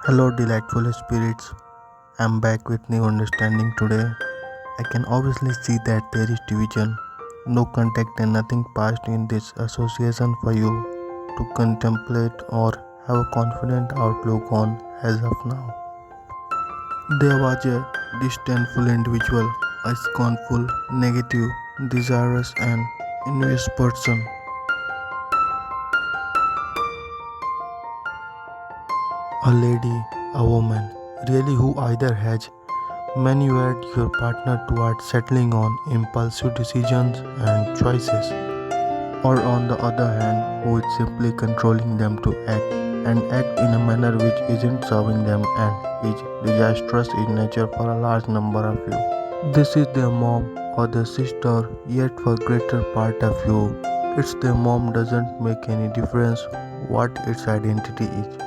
Hello, delightful spirits. I'm back with new understanding today. I can obviously see that there is division, no contact, and nothing past in this association for you to contemplate or have a confident outlook on as of now. There was a disdainful individual, a scornful, negative, desirous, and envious person, a lady, a woman, really who either has maneuvered your partner towards settling on impulsive decisions and choices, or on the other hand, who is simply controlling them to act and act in a manner which isn't serving them and is disastrous in nature for a large number of you. This is their mom or their sister, yet for greater part of you, it's their mom doesn't make any difference what its identity is.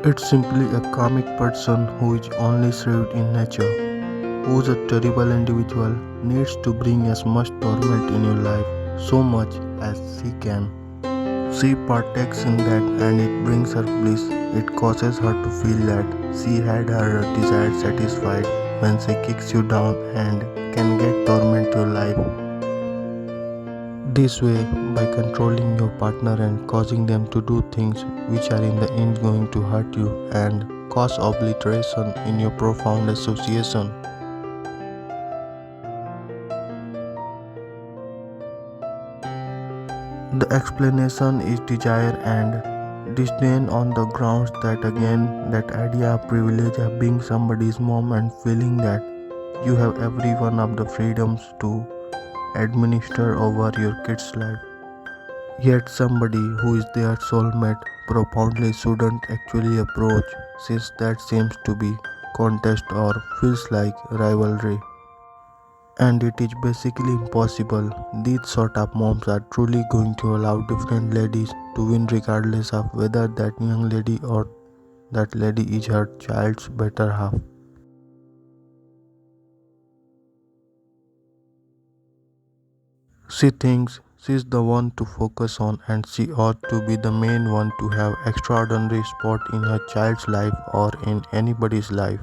It's simply a comic person who is only served in nature, who's a terrible individual, needs to bring as much torment in your life, so much as she can. She partakes in that and it brings her bliss. It causes her to feel that she had her desire satisfied when she kicks you down and can get torment your life. This way, by controlling your partner and causing them to do things which are in the end going to hurt you and cause obliteration in your profound association. The explanation is desire and disdain on the grounds that again that idea of privilege of being somebody's mom and feeling that you have every one of the freedoms to administer over your kid's life. Yet somebody who is their soulmate profoundly shouldn't actually approach since that seems to be contest or feels like rivalry. And it is basically impossible. These sort of moms are truly going to allow different ladies to win regardless of whether that young lady or that lady is her child's better half. She thinks she's the one to focus on and she ought to be the main one to have extraordinary spot in her child's life or in anybody's life.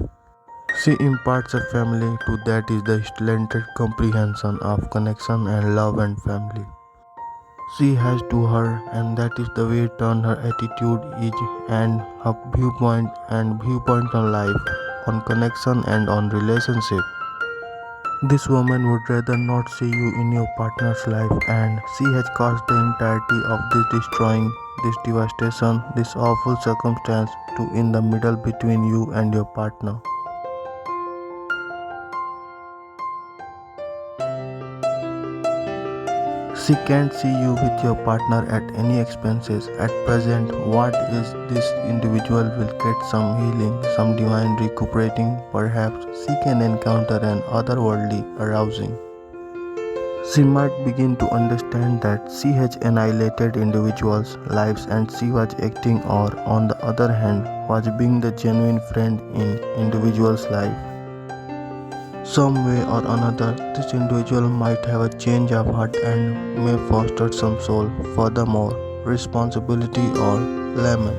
She imparts a family to that is the slanted comprehension of connection and love and family. She has to her, and that is the way turn her attitude is and her viewpoint on life, on connection and on relationship. This woman would rather not see you in your partner's life, and she has caused the entirety of this destroying, this devastation, this awful circumstance to in the middle between you and your partner. She can't see you with your partner at any expenses. At present, what is this individual will get some healing, some divine recuperating, perhaps she can encounter an otherworldly arousing. She might begin to understand that she has annihilated individuals' lives and she was acting or on the other hand was being the genuine friend in individual's life. Some way or another, this individual might have a change of heart and may foster some soul, furthermore, responsibility or lament.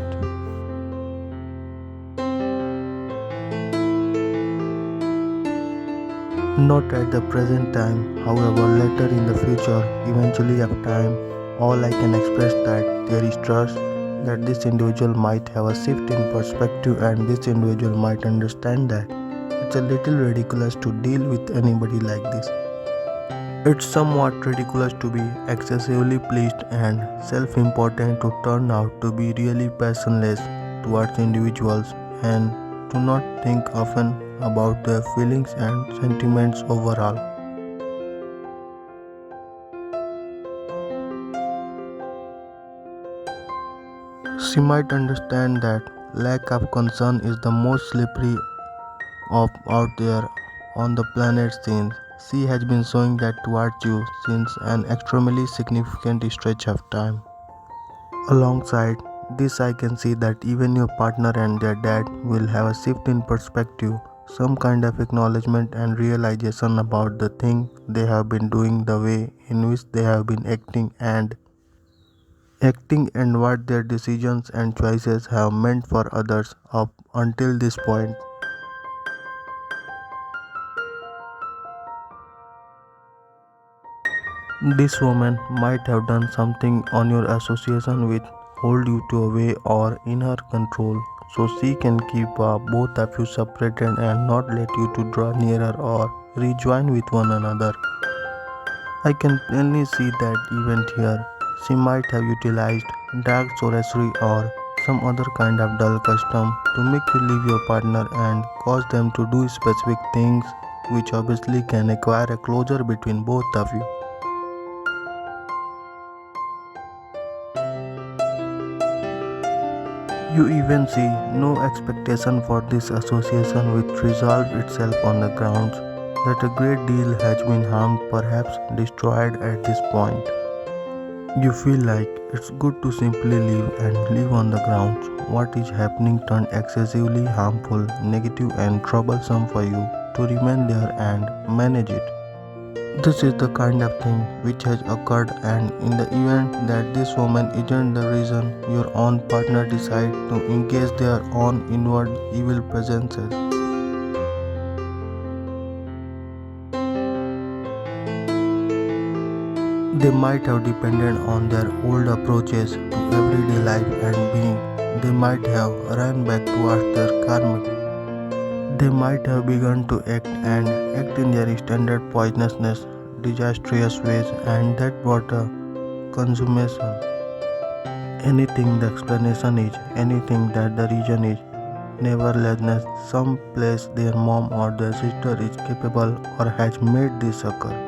Not at the present time, however, later in the future, eventually of time, all I can express that there is trust that this individual might have a shift in perspective and this individual might understand that it's a little ridiculous to deal with anybody like this. It's somewhat ridiculous to be excessively pleased and self-important to turn out to be really passionless towards individuals and to not think often about their feelings and sentiments overall. She might understand that lack of concern is the most slippery of out there on the planet since she has been showing that towards you since an extremely significant stretch of time. Alongside this, I can see that even your partner and their dad will have a shift in perspective, some kind of acknowledgement and realization about the thing they have been doing, the way in which they have been acting, and acting and what their decisions and choices have meant for others up until this point. This woman might have done something on your association with hold you to away or in her control so she can keep both of you separated and not let you to draw nearer or rejoin with one another. I can plainly see that event here. She might have utilized dark sorcery or some other kind of dull custom to make you leave your partner and cause them to do specific things which obviously can acquire a closure between both of you. You even see no expectation for this association which resolved itself on the grounds that a great deal has been harmed, perhaps destroyed at this point. You feel like it's good to simply leave and leave on the grounds what is happening turned excessively harmful, negative and troublesome for you to remain there and manage it. This is the kind of thing which has occurred, and in the event that this woman isn't the reason your own partner decide to engage their own inward evil presences. They might have depended on their old approaches to everyday life and being. They might have run back towards their karmic. They might have begun to act in their standard poisonousness, disastrous ways, and that brought a consummation. Anything the explanation is, anything that the reason is, nevertheless, some place their mom or their sister is capable or has made this occur.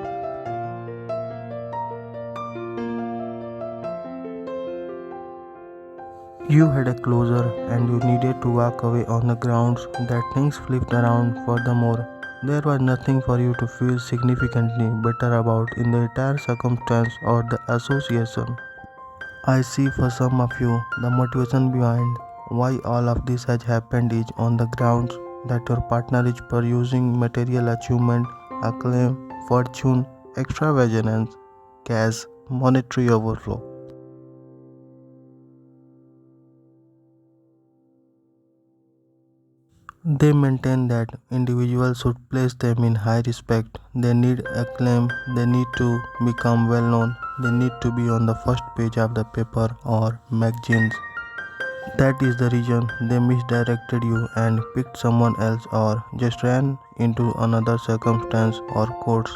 You had a closure and you needed to walk away on the grounds that things flipped around. Furthermore, there was nothing for you to feel significantly better about in the entire circumstance or the association. I see for some of you the motivation behind why all of this has happened is on the grounds that your partner is pursuing material achievement, acclaim, fortune, extravagance, cash, monetary overflow. They maintain that individuals should place them in high respect. They need acclaim, they need to become well known, they need to be on the first page of the paper or magazines. That is the reason they misdirected you and picked someone else or just ran into another circumstance or course.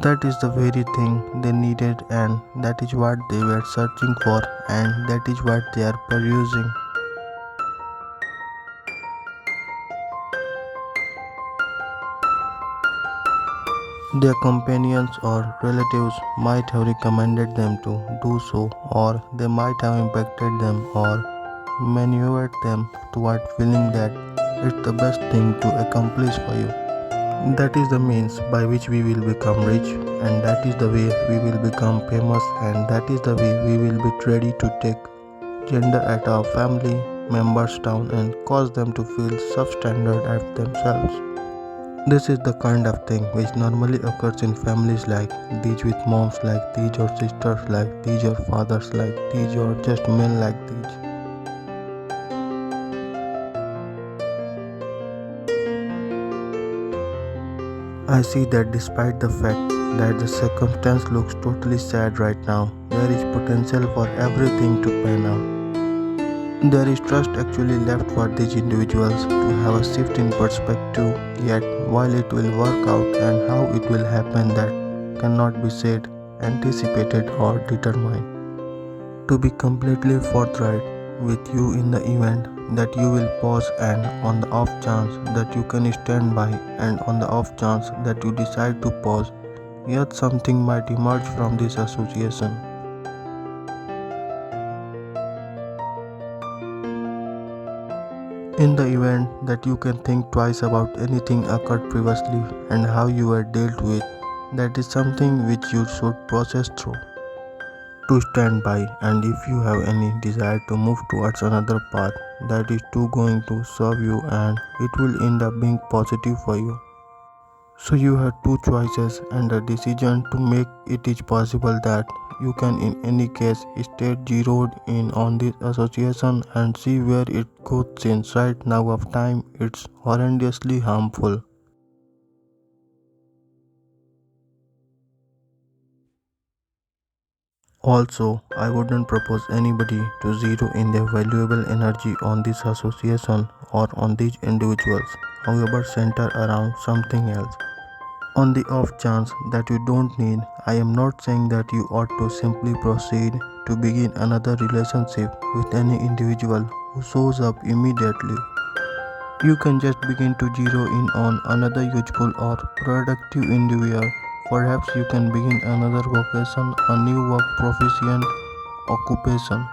That is the very thing they needed, and that is what they were searching for, and that is what they are pursuing. Their companions or relatives might have recommended them to do so, or they might have impacted them or maneuvered them toward feeling that it's the best thing to accomplish for you. That is the means by which we will become rich, and that is the way we will become famous, and that is the way we will be ready to take gender at our family members down and cause them to feel substandard at themselves. This is the kind of thing which normally occurs in families like these, with moms like these, or sisters like these, or fathers like these, or just men like these. I see that despite the fact that the circumstance looks totally sad right now, there is potential for everything to pan out. There is trust actually left for these individuals to have a shift in perspective, yet while it will work out and how it will happen that cannot be said, anticipated or determined. To be completely forthright with you in the event that you will pause, and on the off chance that you can stand by, and on the off chance that you decide to pause, yet something might emerge from this association. In the event that you can think twice about anything occurred previously and how you were dealt with, that is something which you should process through. To stand by, and if you have any desire to move towards another path that is too going to serve you and it will end up being positive for you. So you have two choices and a decision to make. It is possible that you can in any case stay zeroed in on this association and see where it goes since right now of time it's horrendously harmful. Also, I wouldn't propose anybody to zero in their valuable energy on this association or on these individuals, however center around something else. On the off chance that you don't need, I am not saying that you ought to simply proceed to begin another relationship with any individual who shows up immediately. You can just begin to zero in on another useful or productive individual. Perhaps you can begin another vocation, a new work proficient occupation.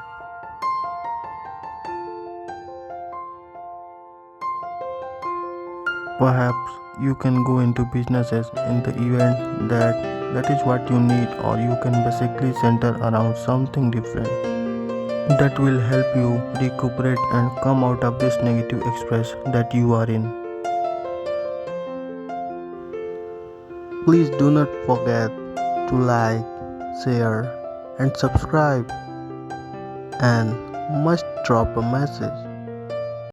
Perhaps you can go into businesses in the event that is what you need, or you can basically center around something different that will help you recuperate and come out of this negative express that you are in. Please do not forget to like, share, and subscribe, and must drop a message.